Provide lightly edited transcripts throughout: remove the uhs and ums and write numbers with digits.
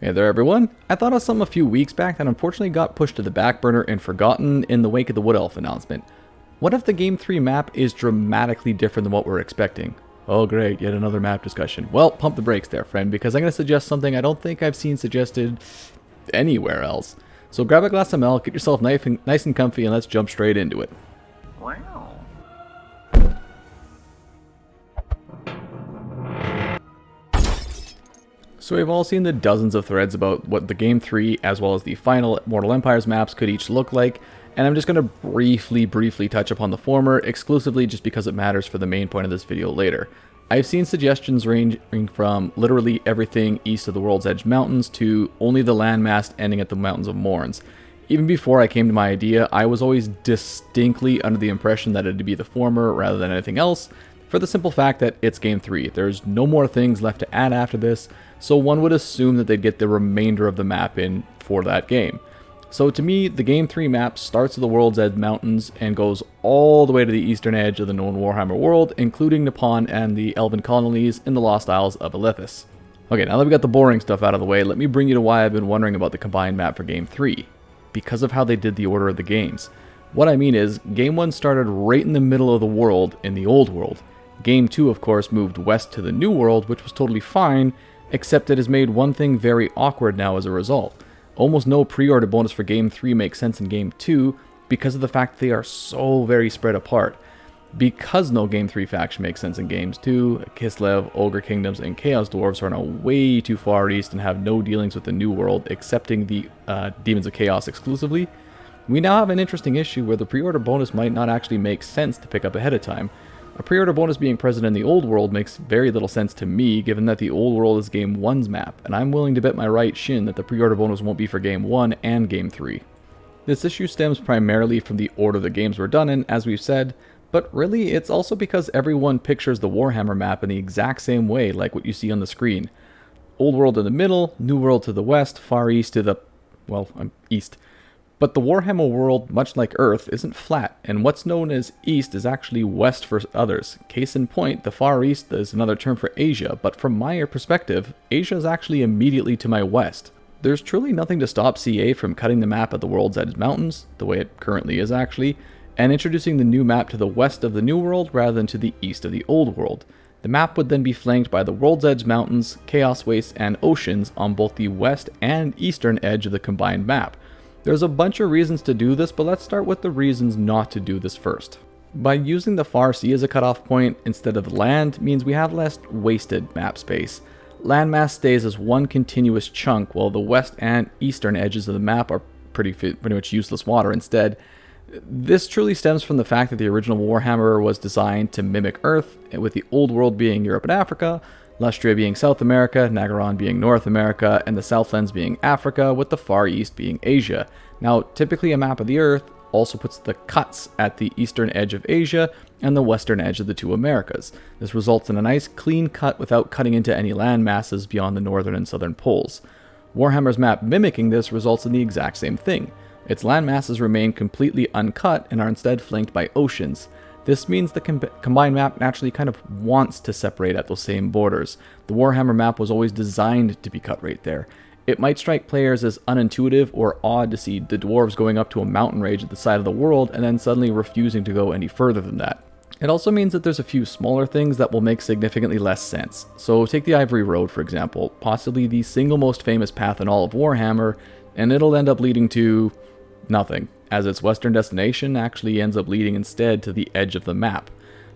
Hey there everyone, I thought of something a few weeks back that unfortunately got pushed to the back burner and forgotten in the wake of the Wood Elf announcement. What if the Game 3 map is dramatically different than what we're expecting? Oh great, yet another map discussion. Well, pump the brakes there friend, because I'm going to suggest something I don't think I've seen suggested anywhere else. So grab a glass of milk, get yourself nice and comfy, and let's jump straight into it. Wow. So we've all seen the dozens of threads about what the Game 3 as well as the final Mortal Empires maps could each look like, and I'm just going to briefly touch upon the former, exclusively just because it matters for the main point of this video later. I've seen suggestions ranging from literally everything east of the World's Edge Mountains to only the landmass ending at the Mountains of Morns. Even before I came to my idea, I was always distinctly under the impression that it'd be the former rather than anything else, for the simple fact that it's Game 3. There's no more things left to add after this, so one would assume that they'd get the remainder of the map in for that game. So to me, the Game 3 map starts at the World's Edge Mountains and goes all the way to the eastern edge of the known Warhammer world, including Nippon and the Elven colonies in the Lost Isles of Elithis. Okay, now that we got the boring stuff out of the way, let me bring you to why I've been wondering about the combined map for Game 3. Because of how they did the order of the games. What I mean is, Game 1 started right in the middle of the world in the old world. Game 2, of course, moved west to the new world, which was totally fine, except it has made one thing very awkward now as a result. Almost no pre-order bonus for Game 3 makes sense in Game 2 because of the fact they are so very spread apart. Because no Game 3 faction makes sense in Games 2, Kislev, Ogre Kingdoms, and Chaos Dwarfs are now way too far east and have no dealings with the New World, excepting the Demons of Chaos exclusively. We now have an interesting issue where the pre-order bonus might not actually make sense to pick up ahead of time. A pre-order bonus being present in the Old World makes very little sense to me, given that the Old World is Game 1's map, and I'm willing to bet my right shin that the pre-order bonus won't be for Game 1 and Game 3. This issue stems primarily from the order the games were done in, as we've said, but really it's also because everyone pictures the Warhammer map in the exact same way, like what you see on the screen. Old World in the middle, New World to the west, Far East to the, well, east. But the Warhammer world, much like Earth, isn't flat, and what's known as East is actually West for others. Case in point, the Far East is another term for Asia, but from my perspective, Asia is actually immediately to my west. There's truly nothing to stop CA from cutting the map at the World's Edge Mountains, the way it currently is actually, and introducing the new map to the west of the New World rather than to the east of the Old World. The map would then be flanked by the World's Edge Mountains, Chaos Wastes, and Oceans on both the west and eastern edge of the combined map. There's a bunch of reasons to do this, but let's start with the reasons not to do this first. By using the Far Sea as a cutoff point instead of land means we have less wasted map space. Landmass stays as one continuous chunk, while the west and eastern edges of the map are pretty much useless water instead. This truly stems from the fact that the original Warhammer was designed to mimic Earth, with the old world being Europe and Africa, Lustria being South America, Nagaron being North America, and the Southlands being Africa, with the Far East being Asia. Now, typically a map of the Earth also puts the cuts at the eastern edge of Asia and the western edge of the two Americas. This results in a nice clean cut without cutting into any land masses beyond the northern and southern poles. Warhammer's map mimicking this results in the exact same thing. Its land masses remain completely uncut and are instead flanked by oceans. This means the combined map naturally kind of wants to separate at those same borders. The Warhammer map was always designed to be cut right there. It might strike players as unintuitive or odd to see the Dwarves going up to a mountain range at the side of the world and then suddenly refusing to go any further than that. It also means that there's a few smaller things that will make significantly less sense. So take the Ivory Road for example, possibly the single most famous path in all of Warhammer, and it'll end up leading to nothing, as its western destination actually ends up leading instead to the edge of the map.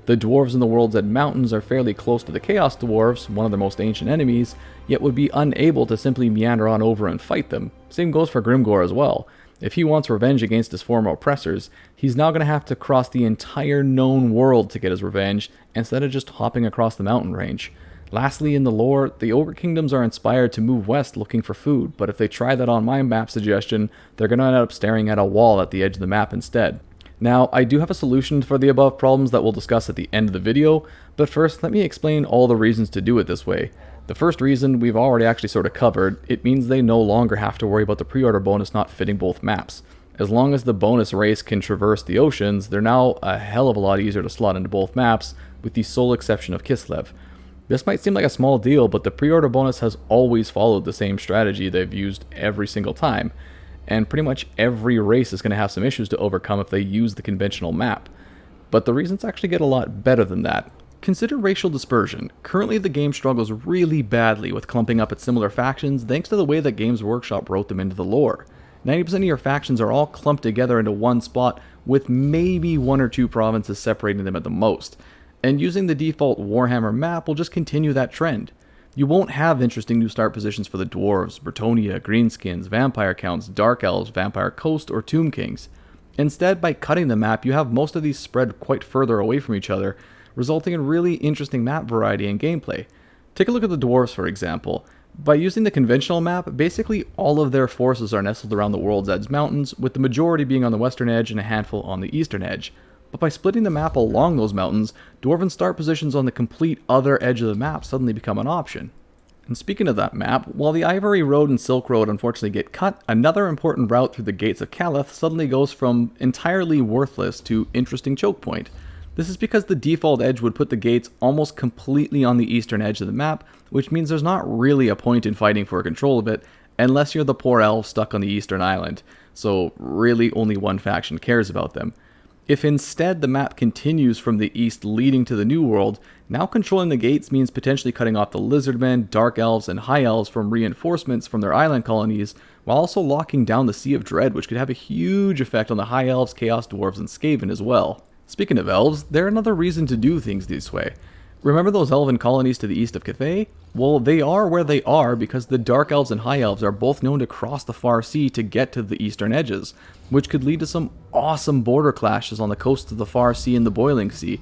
The Dwarves in the World's Edge Mountains are fairly close to the Chaos Dwarves, one of their most ancient enemies, yet would be unable to simply meander on over and fight them. Same goes for Grimgor as well. If he wants revenge against his former oppressors, he's now going to have to cross the entire known world to get his revenge, instead of just hopping across the mountain range. Lastly, in the lore, the Ogre Kingdoms are inspired to move west looking for food, but if they try that on my map suggestion, they're going to end up staring at a wall at the edge of the map instead. Now, I do have a solution for the above problems that we'll discuss at the end of the video, but first let me explain all the reasons to do it this way. The first reason we've already actually sort of covered. It means they no longer have to worry about the pre-order bonus not fitting both maps. As long as the bonus race can traverse the oceans, they're now a hell of a lot easier to slot into both maps, with the sole exception of Kislev. This might seem like a small deal, but the pre-order bonus has always followed the same strategy they've used every single time, and pretty much every race is going to have some issues to overcome if they use the conventional map. But the reasons actually get a lot better than that. Consider racial dispersion. Currently the game struggles really badly with clumping up its similar factions thanks to the way that Games Workshop wrote them into the lore. 90% of your factions are all clumped together into one spot with maybe one or two provinces separating them at the most. And using the default Warhammer map will just continue that trend. You won't have interesting new start positions for the Dwarves, Bretonnia, Greenskins, Vampire Counts, Dark Elves, Vampire Coast, or Tomb Kings. Instead, by cutting the map, you have most of these spread quite further away from each other, resulting in really interesting map variety and gameplay. Take a look at the Dwarfs, for example. By using the conventional map, basically all of their forces are nestled around the World's Edge Mountains, with the majority being on the western edge and a handful on the eastern edge. But by splitting the map along those mountains, Dwarven start positions on the complete other edge of the map suddenly become an option. And speaking of that map, while the Ivory Road and Silk Road unfortunately get cut, another important route through the Gates of Calith suddenly goes from entirely worthless to interesting choke point. This is because the default edge would put the gates almost completely on the eastern edge of the map, which means there's not really a point in fighting for control of it, unless you're the poor elf stuck on the eastern island, so really only one faction cares about them. If instead the map continues from the east leading to the New World, now controlling the gates means potentially cutting off the Lizardmen, Dark Elves, and High Elves from reinforcements from their island colonies, while also locking down the Sea of Dread, which could have a huge effect on the High Elves, Chaos Dwarves, and Skaven as well. Speaking of elves, they're another reason to do things this way. Remember those elven colonies to the east of Cathay? Well, they are where they are because the Dark Elves and High Elves are both known to cross the far sea to get to the eastern edges, which could lead to some awesome border clashes on the coast of the far sea and the Boiling Sea.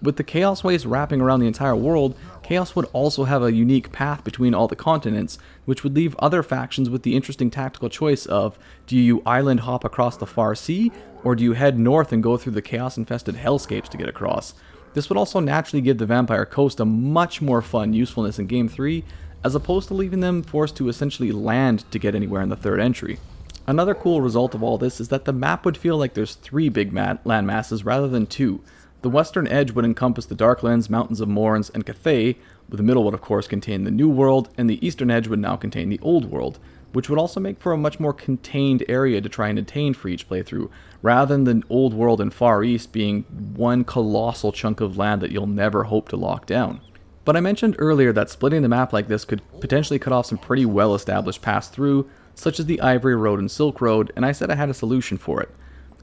With the Chaos Waste wrapping around the entire world, Chaos would also have a unique path between all the continents, which would leave other factions with the interesting tactical choice of, do you island hop across the far sea, or do you head north and go through the chaos-infested hellscapes to get across? This would also naturally give the Vampire Coast a much more fun usefulness in Game 3, as opposed to leaving them forced to essentially land to get anywhere in the third entry. Another cool result of all this is that the map would feel like there's three big land masses rather than two. The western edge would encompass the Darklands, Mountains of Morns, and Cathay, but the middle would of course contain the New World, and the eastern edge would now contain the Old World, which would also make for a much more contained area to try and attain for each playthrough, rather than the Old World and Far East being one colossal chunk of land that you'll never hope to lock down. But I mentioned earlier that splitting the map like this could potentially cut off some pretty well-established pass-through, such as the Ivory Road and Silk Road, and I said I had a solution for it.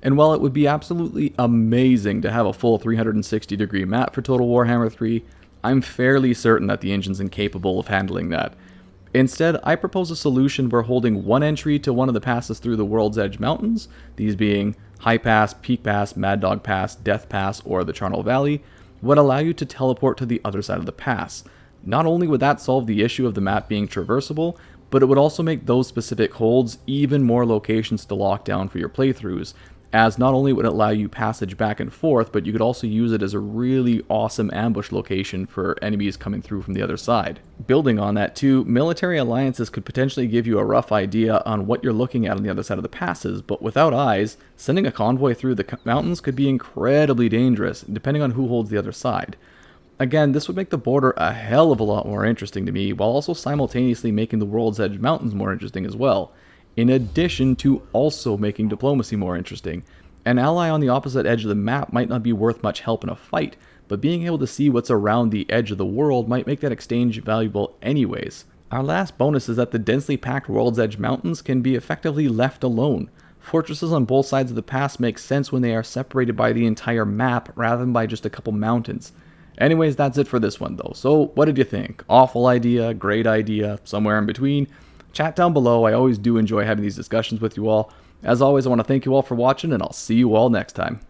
And while it would be absolutely amazing to have a full 360-degree map for Total Warhammer 3, I'm fairly certain that the engine's incapable of handling that. Instead, I propose a solution where holding one entry to one of the passes through the World's Edge Mountains, these being High Pass, Peak Pass, Mad Dog Pass, Death Pass, or the Charnel Valley, would allow you to teleport to the other side of the pass. Not only would that solve the issue of the map being traversable, but it would also make those specific holds even more locations to lock down for your playthroughs, as not only would it allow you passage back and forth, but you could also use it as a really awesome ambush location for enemies coming through from the other side. Building on that too, military alliances could potentially give you a rough idea on what you're looking at on the other side of the passes, but without eyes, sending a convoy through the mountains could be incredibly dangerous, depending on who holds the other side. Again, this would make the border a hell of a lot more interesting to me, while also simultaneously making the World's Edge Mountains more interesting as well, in addition to also making diplomacy more interesting. An ally on the opposite edge of the map might not be worth much help in a fight, but being able to see what's around the edge of the world might make that exchange valuable anyways. Our last bonus is that the densely packed World's Edge Mountains can be effectively left alone. Fortresses on both sides of the pass make sense when they are separated by the entire map rather than by just a couple mountains. Anyways, that's it for this one though. So what did you think? Awful idea, great idea, somewhere in between? Chat down below. I always do enjoy having these discussions with you all. As always, I want to thank you all for watching, and I'll see you all next time.